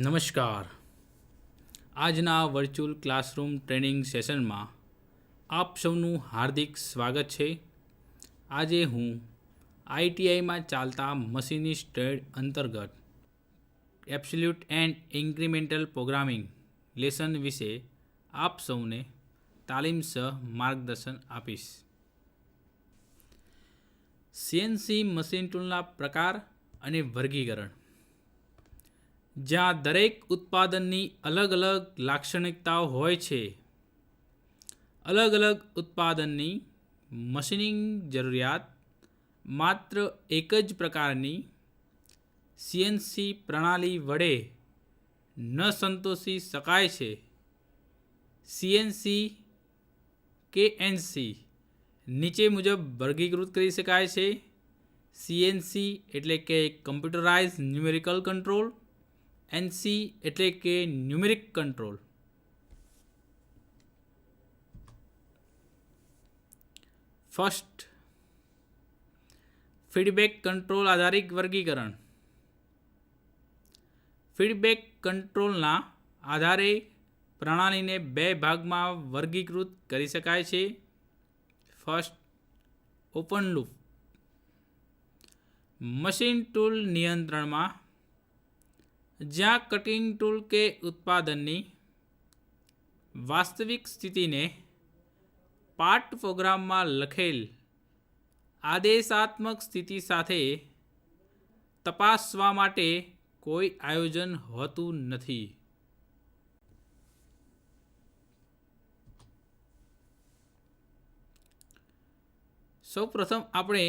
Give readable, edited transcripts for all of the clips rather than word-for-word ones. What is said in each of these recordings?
નમસ્કાર. આજના virtual classroom training સેશનમાં આપ સૌનું હાર્દિક સ્વાગત છે. આજે હું આઈટીઆઈમાં ચાલતા મશીનિસ્ટ ટ્રેડ અંતર્ગત absolute and incremental programming lesson વિશે આપ સૌને તાલીમસહ માર્ગદર્શન આપીશ. સીએનસી મશીન ટૂલના પ્રકાર અને વર્ગીકરણ. જ્યાં દરેક ઉત્પાદનની અલગ અલગ લાક્ષણિકતાઓ હોય છે, અલગ અલગ ઉત્પાદનની મશીનિંગ જરૂરિયાત માત્ર એક જ પ્રકારની સીએનસી પ્રણાલી વડે ન સંતોષી શકાય છે. સીએનસી કેએનસી નીચે મુજબ વર્ગીકૃત કરી શકાય છે. સીએનસી એટલે કે કમ્પ્યુટરાઇઝ ન્યુમેરિકલ કંટ્રોલ, એનસી એટલે કે numeric control. First, feedback control આધારિત વર્ગીકરણ. ફીડબેક કંટ્રોલના આધારે પ્રણાલીને બે ભાગમાં વર્ગીકૃત કરી શકાય છે. First, open loop. Machine tool નિયંત્રણમાં જ્યાં કટિંગ ટૂલ કે ઉત્પાદનની વાસ્તવિક સ્થિતિને પાર્ટ પ્રોગ્રામમાં લખેલ આદેશાત્મક સ્થિતિ સાથે તપાસવા માટે કોઈ આયોજન હોતું નથી. સૌપ્રથમ આપણે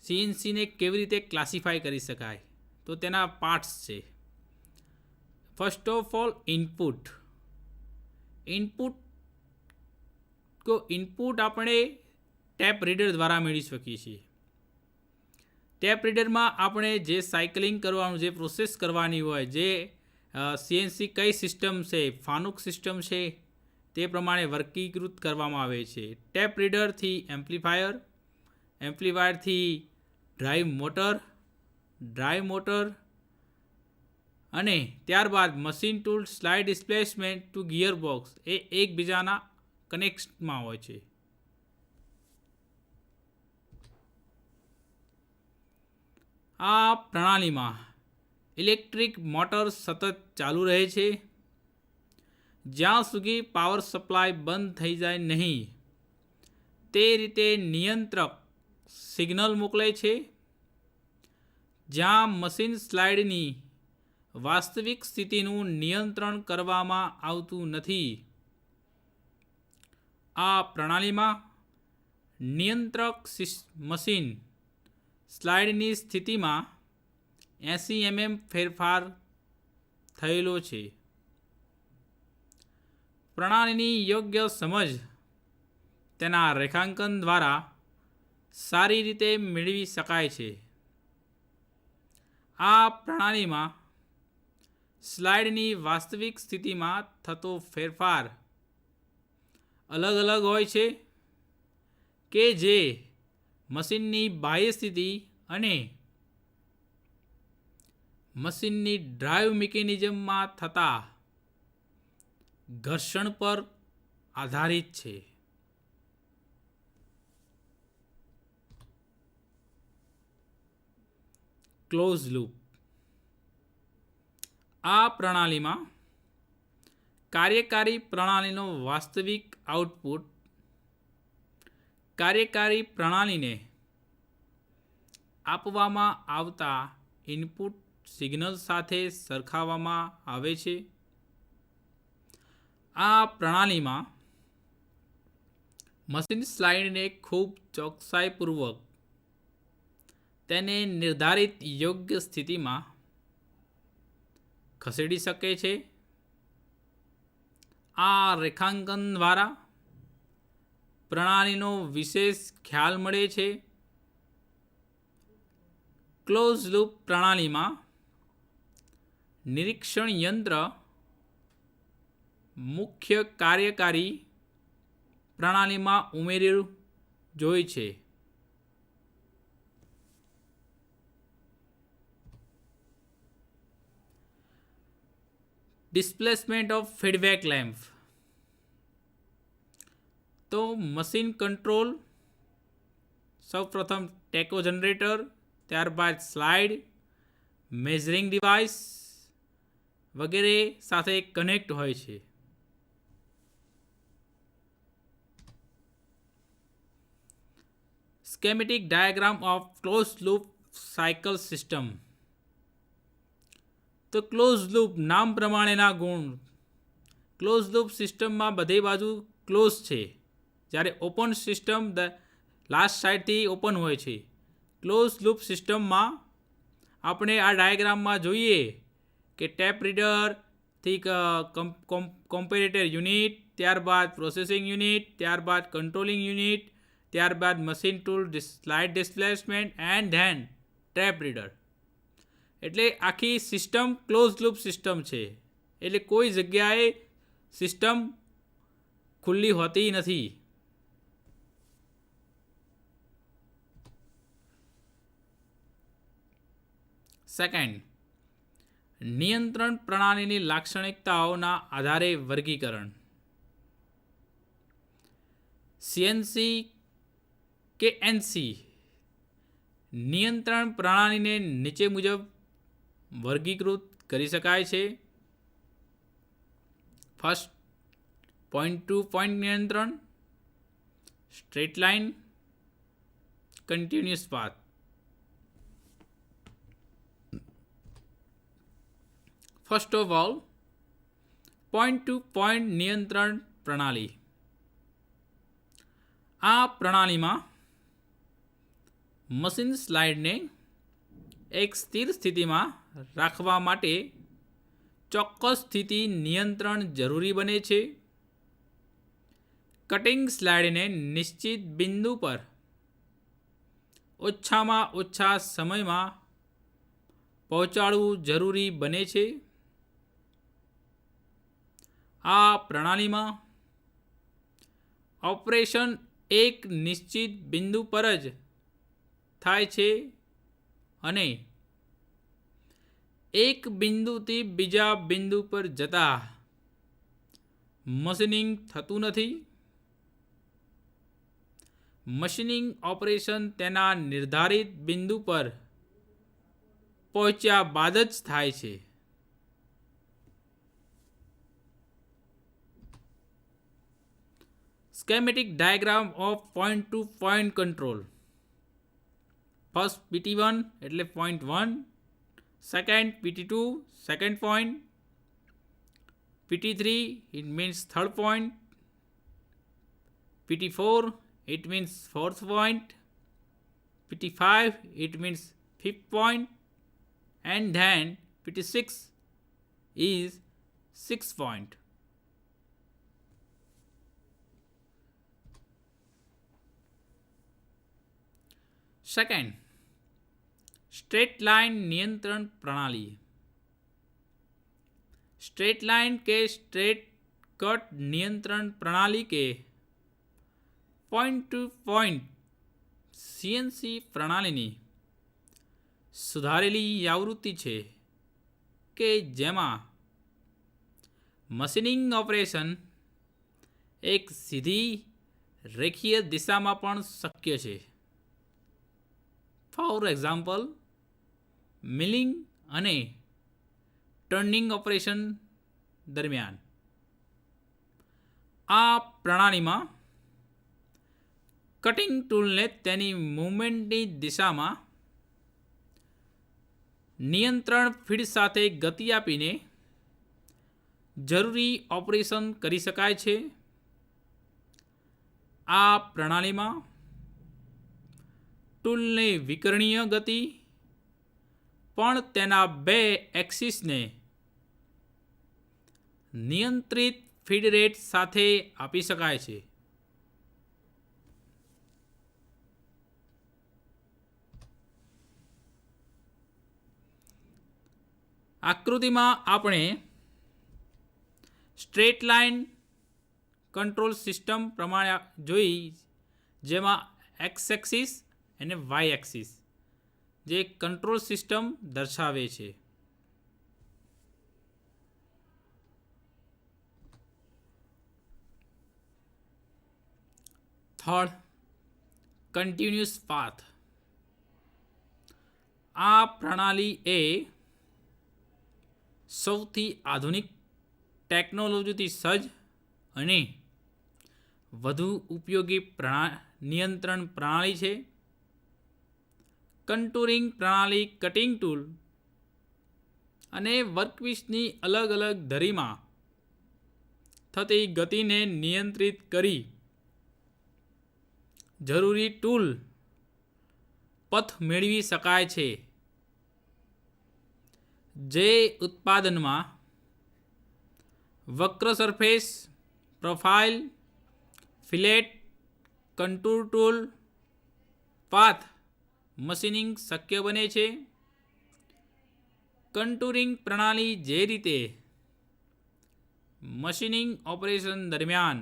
સીએનસીને કેવી રીતે ક્લાસિફાય કરી શકાય, તો તેના પાર્ટ્સ છે. First of all, input. Input આપણે ટેપ રીડર દ્વારા મેળવી શકીએ છીએ. ટેપ રીડરમાં આપણે જે સાયકલિંગ કરવાનું, જે પ્રોસેસ કરવાની હોય, જે સીએનસી કઈ સિસ્ટમ છે, ફાનુક સિસ્ટમ છે, તે પ્રમાણે વર્ગીકૃત કરવામાં આવે છે. ટેપ રીડરથી એમ્પ્લીફાયર, એમ્પ્લીફાયરથી ડ્રાઈવ મોટર અને ત્યારબાદ machine tool slide displacement to gear box એ એકબીજાના કનેક્શનમાં હોય છે. આ પ્રણાલીમાં ઇલેક્ટ્રિક મોટર સતત ચાલુ રહે છે જ્યાં સુધી પાવર સપ્લાય બંધ થઈ જાય નહીં. તે રીતે નિયંત્રક સિગ્નલ મોકલે છે જ્યાં મશીન સ્લાઇડની વાસ્તવિક સ્થિતિનું નિયંત્રણ કરવામાં આવતું નથી. આ પ્રણાલીમાં નિયંત્રક મશીન સ્લાઇડની સ્થિતિમાં 80 mm ફેરફાર થયેલો છે. પ્રણાલીની યોગ્ય સમજ તેના રેખાંકન દ્વારા સારી રીતે મેળવી શકાય છે. આ પ્રણાલીમાં સ્લાઇડની વાસ્તવિક સ્થિતિમાં થતો ફેરફાર અલગ અલગ હોય છે કે જે મશીનની બાહ્ય સ્થિતિ અને મશીનની ડ્રાઇવ મિકેનિઝમમાં થતા ઘર્ષણ પર આધારિત છે. Close loop. આ પ્રણાલીમાં કાર્યકારી પ્રણાલીનો વાસ્તવિક આઉટપુટ કાર્યકારી પ્રણાલીને આપવામાં આવતા ઇનપુટ સિગ્નલ સાથે સરખાવવામાં આવે છે. આ પ્રણાલીમાં મશીન સ્લાઇડને ખૂબ ચોકસાઈપૂર્વક તેને નિર્ધારિત યોગ્ય સ્થિતિમાં ખસેડી શકે છે. આ રેખાંકન દ્વારા પ્રણાલીનો વિશેષ ખ્યાલ મળે છે. ક્લોઝ લૂપ પ્રણાલીમાં નિરીક્ષણ યંત્ર મુખ્ય કાર્યકારી પ્રણાલીમાં ઉમેરેલું જોઈ છે. Displacement of feedback lamp. તો મશીન કંટ્રોલ સૌપ્રથમ ટેકો જનરેટર, ત્યારબાદ સ્લાઇડ, મેઝરિંગ ડિવાઇસ વગેરે સાથે કનેક્ટ હોય છે. Schematic diagram of close loop cycle system. તો ક્લોઝ લૂપ નામ પ્રમાણેના ગુણ. ક્લોઝ લૂપ સિસ્ટમમાં બધી બાજુ ક્લોઝ છે, જ્યારે ઓપન સિસ્ટમ લાસ્ટ સાઈડથી ઓપન હોય છે. ક્લોઝ લૂપ સિસ્ટમમાં આપણે આ ડાયાગ્રામમાં જોઈએ કે ટેપ રીડરથી કોમ્પેરેટર યુનિટ, ત્યારબાદ પ્રોસેસિંગ યુનિટ, ત્યારબાદ કંટ્રોલિંગ યુનિટ, ત્યારબાદ machine tool, slide displacement and then tape reader. એટલે આખી સિસ્ટમ ક્લોઝ લૂપ સિસ્ટમ છે. એટલે કોઈ જગ્યાએ સિસ્ટમ ખુલ્લી હોતી નથી. સેકન્ડ, નિયંત્રણ પ્રણાલીની લાક્ષણિકતાઓના આધારે વર્ગીકરણ. સીએનસી કે એનસી નિયંત્રણ પ્રણાલીને નીચે મુજબ વર્ગીકૃત કરી શકાય છે. ફર્સ્ટ, પોઈન્ટ ટુ પોઈન્ટ નિયંત્રણ, straight line, continuous path. First of all, point to point નિયંત્રણ પ્રણાલી. આ પ્રણાલીમાં મશીન સ્લાઇડને એક સ્થિર સ્થિતિમાં રાખવા માટે ચોક્કસ સ્થિતિ નિયંત્રણ જરૂરી બને છે. કટિંગ સ્લાઇડને નિશ્ચિત બિંદુ પર ઓછામાં ઓછા સમયમાં પહોંચાડવું જરૂરી બને છે. આ પ્રણાલીમાં ઓપરેશન એક નિશ્ચિત બિંદુ પર જ થાય છે અને એક બિંદુથી બીજા બિંદુ પર જતા મશીનિંગ થતું નથી. મશીનિંગ ઓપરેશન તેના નિર્ધારિત બિંદુ પર પહોંચ્યા બાદ જ થાય છે. Schematic diagram of point to point control. First PT1 એટલે point 1, second PT2 second point, PT3 it means third point, PT4 it means fourth point, PT5 it means fifth point, and then PT6 is sixth point. Second, straight line નિયંત્રણ પ્રણાલી. Straight line કે straight cut નિયંત્રણ પ્રણાલી કે point to point CNC પ્રણાલીની સુધારેલી આવૃત્તિ છે કે જેમાં મશીનિંગ ઓપરેશન એક સીધી રેખીય દિશામાં પણ શક્ય છે. ફોર એક્ઝામ્પલ, મિલિંગ અને ટર્નિંગ ઓપરેશન દરમિયાન. આ પ્રણાલીમાં કટિંગ ટૂલને તેની મૂવમેન્ટની દિશામાં નિયંત્રણ ફીડ સાથે ગતિ આપીને જરૂરી ઓપરેશન કરી શકાય છે. આ પ્રણાલીમાં ટૂલની વિકર્ણીય ગતિ પણ તેના બે એક્સિસને નિયંત્રિત ફીડ રેટ સાથે આપી શકાય છે. આકૃતિમાં આપણે સ્ટ્રેટ લાઇન કંટ્રોલ સિસ્ટમ પ્રમાણે જોઈ, જેમાં એક્સ એક્સિસ અને વાય એક્સિસ જે કંટ્રોલ સિસ્ટમ દર્શાવે છે. Third, continuous path. આ પ્રણાલી એ સૌથી આધુનિક ટેકનોલોજીથી સજ્જ અને વધુ ઉપયોગી નિયંત્રણ પ્રણાલી છે. કન્ટુરિંગ પ્રણાલી કટિંગ ટૂલ અને વર્કપીસની અલગ અલગ ધરીમાં થતી ગતિને નિયંત્રિત કરી જરૂરી ટૂલ પથ મેળવી શકાય છે. જે ઉત્પાદનમાં વક્ર surface, profile, fillet, contour tool, path machining શક્ય બને છે. કન્ટુરિંગ પ્રણાલી જે રીતે મશીનિંગ ઓપરેશન દરમિયાન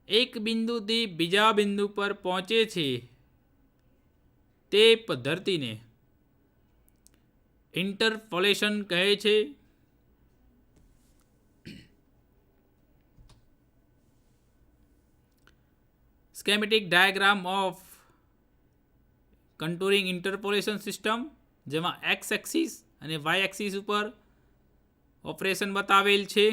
એક બિંદુથી બીજા બિંદુ પર પહોંચે છે તે પદ્ધતિને ઇન્ટરપોલેશન કહે છે. Schematic diagram of contouring interpolation system, જેમાં એક્સ એક્સિસ અને વાય એક્સિસ ઉપર ઓપરેશન બતાવેલ છે.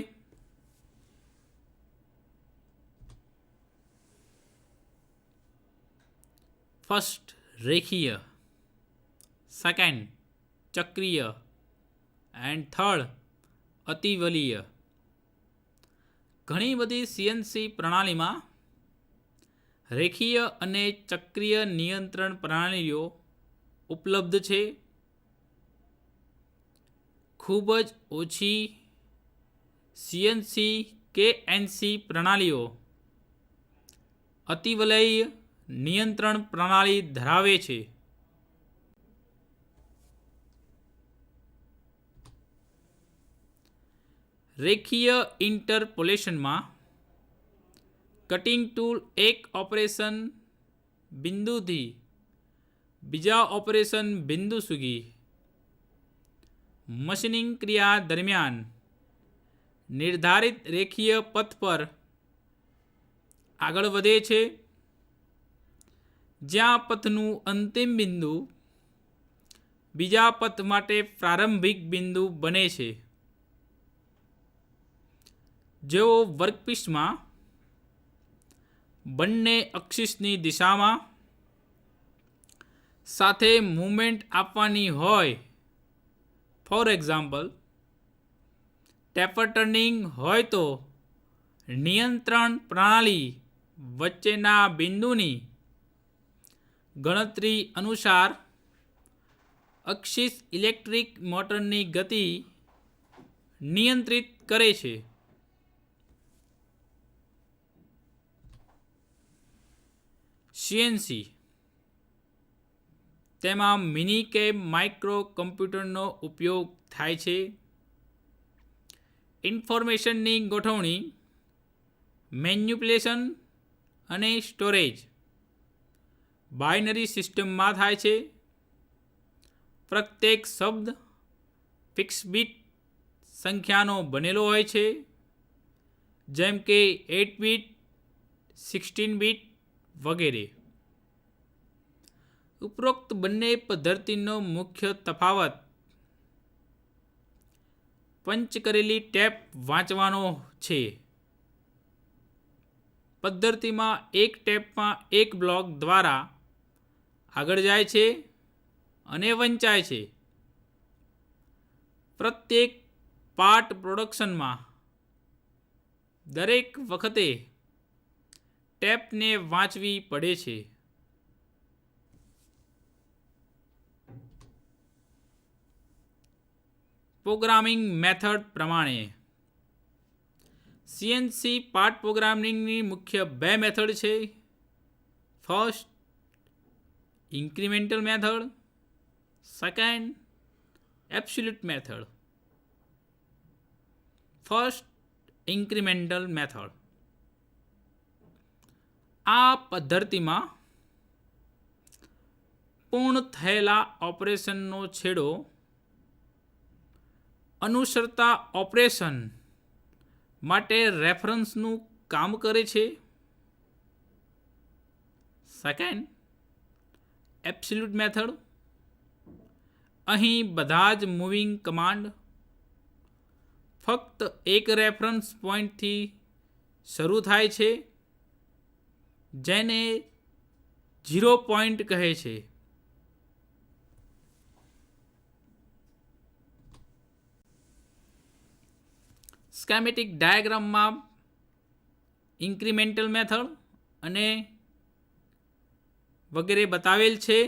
ફર્સ્ટ રેખીય, સેકન્ડ ચક્રીય એન્ડ થર્ડ અતિવલીય. ઘણી બધી સીએનસી પ્રણાલીમાં રેખીય અને ચક્રીય નિયંત્રણ પ્રણાલીઓ ઉપલબ્ધ છે. ખૂબ જ ઓછી સીએનસી કે એનસી પ્રણાલીઓ અતિવલય નિયંત્રણ પ્રણાલી ધરાવે છે. રેખીય ઇન્ટરપોલેશનમાં કટિંગ ટૂલ એક ઓપરેશન બિંદુથી બીજા ઓપરેશન બિંદુ સુધી મશીનિંગ ક્રિયા દરમિયાન નિર્ધારિત રેખીય પથ પર આગળ વધે છે. જ્યાં પથનું અંતિમ બિંદુ બીજા પથ માટે પ્રારંભિક બિંદુ બને છે. જેઓ વર્કપીસમાં બંને અક્ષિસની દિશામાં સાથે મૂવમેન્ટ આપવાની હોય, ફોર એક્ઝામ્પલ ટેપર ટર્નિંગ હોય તો નિયંત્રણ પ્રણાલી વચ્ચેના બિંદુની ગણતરી અનુસાર અક્ષિસ ઇલેક્ટ્રિક મોટરની ગતિ નિયંત્રિત કરે છે. સીએનસી તેમાં મિની કે માઇક્રો કમ્પ્યુટરનો ઉપયોગ થાય છે. ઇન્ફોર્મેશનની ગોઠવણી, મેન્યુપ્યુલેશન અને સ્ટોરેજ બાઇનરી સિસ્ટમમાં થાય છે. પ્રત્યેક શબ્દ ફિક્સ બીટ સંખ્યાનો બનેલો હોય છે, જેમ કે 8 બીટ, 16 બીટ વગેરે. ઉપરોક્ત બંને પદ્ધતિનો મુખ્ય તફાવત પંચ કરેલી ટેપ વાંચવાનો છે. પદ્ધતિમાં એક ટેપમાં એક બ્લોક દ્વારા આગળ જાય છે અને વંચાય છે. પ્રત્યેક પાર્ટ પ્રોડક્શનમાં દરેક વખતે ટેપને વાંચવી પડે છે. પ્રોગ્રામિંગ મેથડ પ્રમાણે સીએનસી પાર્ટ પ્રોગ્રામિંગની મુખ્ય બે મેથડ છે. First incremental method, second absolute method. First incremental method. આ પદ્ધતિમાં પૂર્ણ થયેલા ઓપરેશનનો છેડો અનુસરતા ઓપરેશન માટે રેફરન્સનું કામ કરે છે. Second, absolute method. અહીં બધા જ મૂવિંગ કમાન્ડ ફક્ત એક રેફરન્સ પોઈન્ટથી શરૂ થાય છે, જેને 0 પોઈન્ટ કહે છે. સ્કેમેટિક ડાયાગ્રામમાં ઇન્ક્રીમેન્ટલ મેથડ અને વગેરે બતાવેલ છે.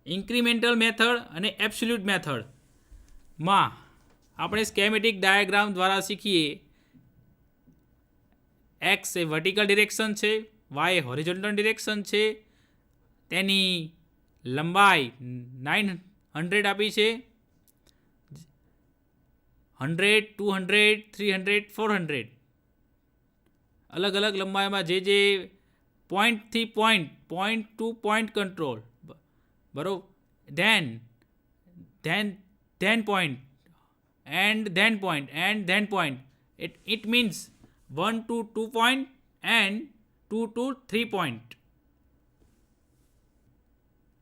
ઇન્ક્રીમેન્ટલ મેથડ અને એબ્સોલ્યુટ મેથડમાં આપણે સ્કેમેટિક ડાયાગ્રામ દ્વારા શીખીએ. એક્સ એ વર્ટિકલ ડિરેક્શન છે, વાય એ હોરિઝોન્ટલ ડિરેક્શન છે, તેની લંબાઈ 900 આપી છે, 100, 200, 300, 400 અલગ અલગ લંબાઈમાં જે પોઈન્ટથી પોઈન્ટ ટુ પોઈન્ટ કંટ્રોલ, બરોબર. Than point and then point. It means 1 to 2 point and 2 to 3 point.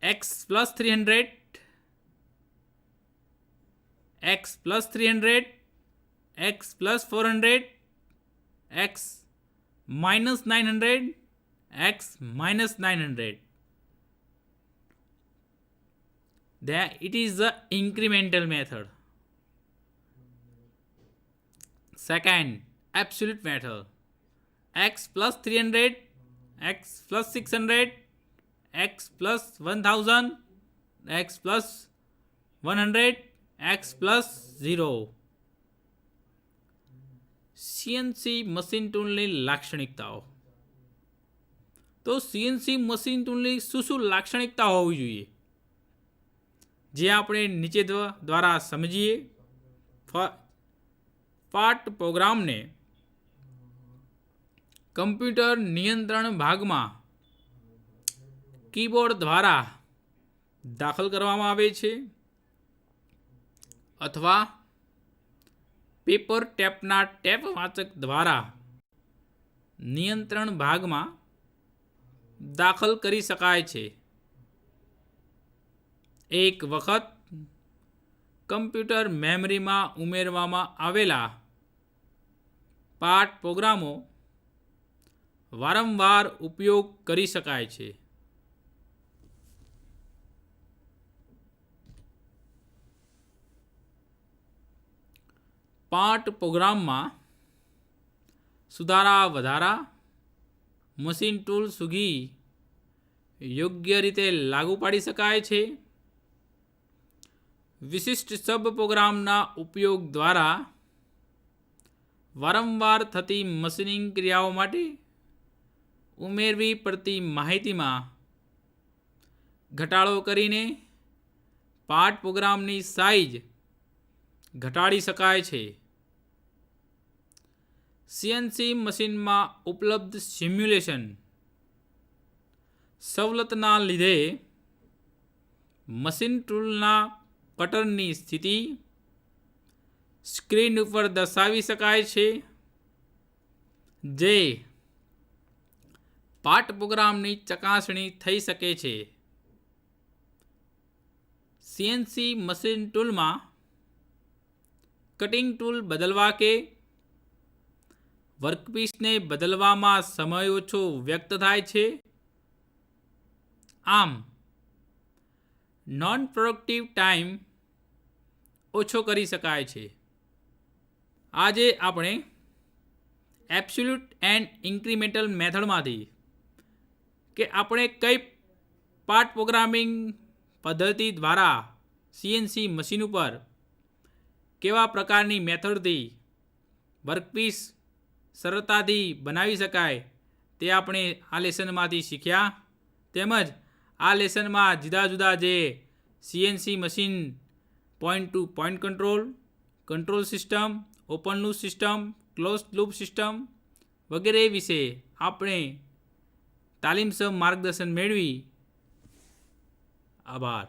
X plus 300, X plus 300, X plus 400, X minus 900, X minus 900. There it is the incremental method. Second, absolute method. X plus 300, X plus 600, X plus 1000, X plus 100, X plus 0. CNC machine ટૂલની લાક્ષણિકતાઓ. તો CNC machine ટૂલની શું લાક્ષણિકતા હોવી જોઈએ, જે આપણે નીચે દ્વારા સમજીએ. પાર્ટ પ્રોગ્રામને કમ્પ્યુટર નિયંત્રણ ભાગમાં કીબોર્ડ દ્વારા દાખલ કરવામાં આવે છે અથવા પેપર ટેપના ટેપ વાચક દ્વારા નિયંત્રણ ભાગમાં દાખલ કરી શકાય છે. એક વખત કમ્પ્યુટર મેમરીમાં ઉમેરવામાં આવેલા પાર્ટ પ્રોગ્રામો વારંવાર ઉપયોગ કરી શકાય છે. પાર્ટ પ્રોગ્રામમાં સુધારા વધારા મશીન ટૂલ સુધી યોગ્ય રીતે લાગુ પાડી શકાય છે. વિશિષ્ટ સબ પ્રોગ્રામના ઉપયોગ દ્વારા વારંવાર થતી મશીનિંગ ક્રિયાઓ માટે ઉમેરવી પડતી માહિતીમાં ઘટાડો કરીને પાર્ટ પ્રોગ્રામની સાઇઝ ઘટાડી શકાય છે. સીએનસી મશીનમાં ઉપલબ્ધ સિમ્યુલેશન સવલતના લીધે મશીન ટૂલના કટરની સ્થિતિ સ્ક્રીન ઉપર દર્શાવી શકાય છે, જે પાર્ટ પ્રોગ્રામની ચકાસણી થઈ શકે છે. સીએનસી મશીન ટૂલમાં કટિંગ ટૂલ બદલવા કે વર્કપીસને બદલવામાં સમય ઓછો વ્યક્ત થાય છે. આમ નોન પ્રોડક્ટિવ ટાઈમ ઓછો કરી શકાય છે. આજે આપણે એબ્સોલ્યુટ એન્ડ ઇન્ક્રીમેન્ટલ મેથડમાંથી કે આપણે કઈ પાર્ટ પ્રોગ્રામિંગ પદ્ધતિ દ્વારા સીએનસી મશીન ઉપર કેવા પ્રકારની મેથડથી વર્કપીસ સરળતાથી બનાવી શકાય તે આપણે આ લેસનમાંથી શીખ્યા. તેમજ આ લેસનમાં જુદા જુદા જે CNC machine point to point control system, open loop system, close loop system વગેરે વિશે આપણે તાલીમસર માર્ગદર્શન મેળવી. આભાર.